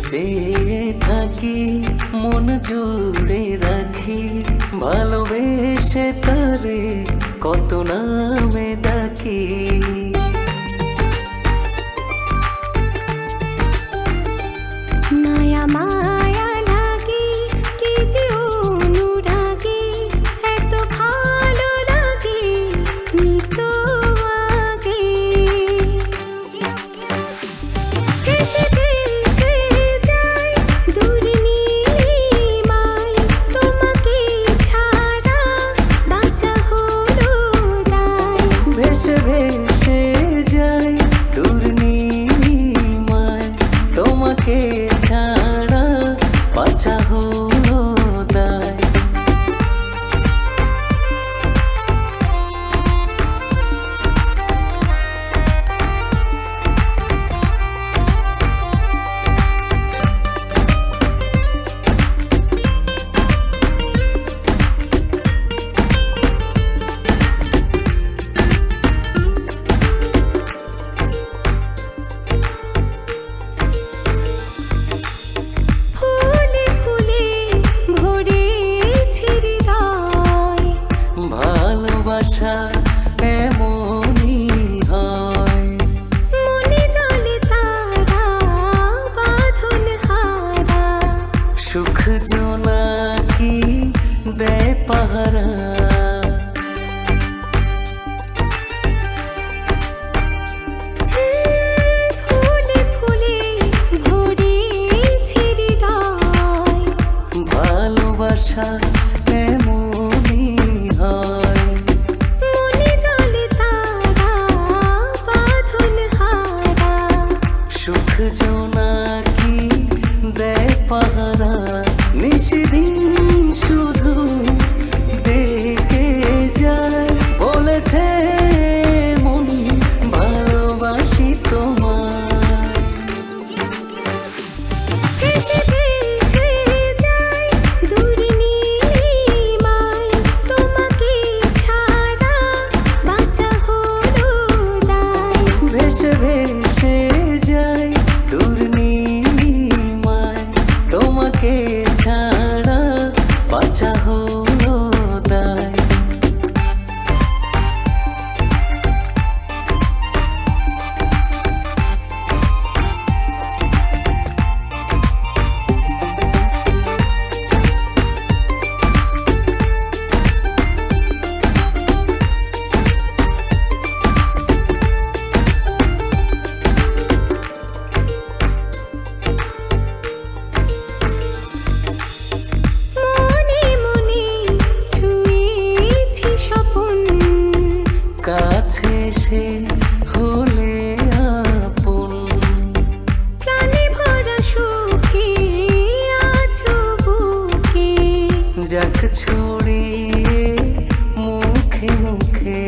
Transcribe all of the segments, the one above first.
চেয়ে থাকি মন জুড়ে রাখি ভালোবেসে তারে কত নামে ডাকি। মায়া মায়া লাগে কি যে অনুরাগে এত ভালো লাগে নিত আগে। ভেসে ভেসে যায় দূর নীলিমায় তোমাকে ছাড়া বাঁচা হলো দায়। ভেসে ভেসে যায় দূর নীলিমায় তোমাকে ছাড়া বাঁচা হলো দায়। ফুলে ফুলে ভরেছে হৃদয় ভালোবাসা এমনই হয়। মনে জলে তারা বাঁধন হারা সুখ জোনাকি দেয় পাহারা। ফুলে ফুলে ভরেছে হৃদয় ভালোবাসা এমনই হয়। মনে জলে তারা বাঁধন হারা সুখ জোনাকি দেয় পাহারা। নিশিদিন শুধু দেখে যায় বলেছে মন ভালোবাসি তোমায়। ভেসে ভেসে যায় দূর নীলিমায় তোমাকে ছাড়া বাঁচা হলো দায়। ভেসে ভেসে যায় দূর নীলিমায় তোমাকে ছাড়া বাঁচা হলো দায়। মনে মনে ছুঁয়েছি স্বপন কাছে সে হলে আপন। প্রাণে ভরা সুখে আছো বুকে যাক ছড়িয়ে মুখে মুখে।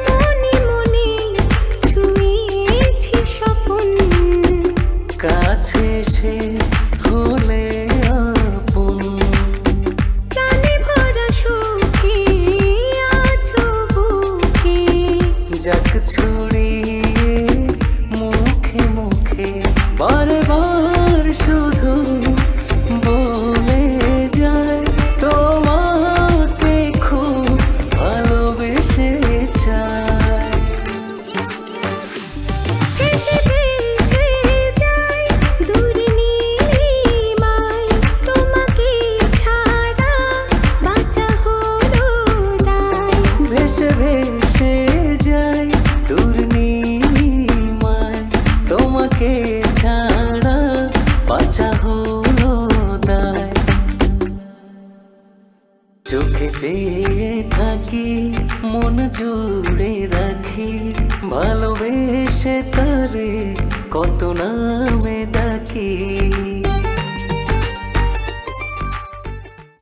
মনে মনে ছুঁয়েছি স্বপন কাছে সে হলে আপন। প্রাণে ভরা সুখে আছো বুকে যাক ছড়িয়ে মুখে মুখে। বারে বার শুধু বলে যায় তোমাকে খুব ভালোবেসে চায়। ভেসে ভেসে যায় দূর নীলিমায় তোমাকে ছাড়া বাঁচা হলো দায়। ভেসে ভেসে যায় দূর নীলিমায় তোমাকে ছাড়া বাঁচা হলো দায়। চোখে চেয়ে থাকি মন জুড়ে রাখি ভালোবেসে তারে কত নামে ডাকি।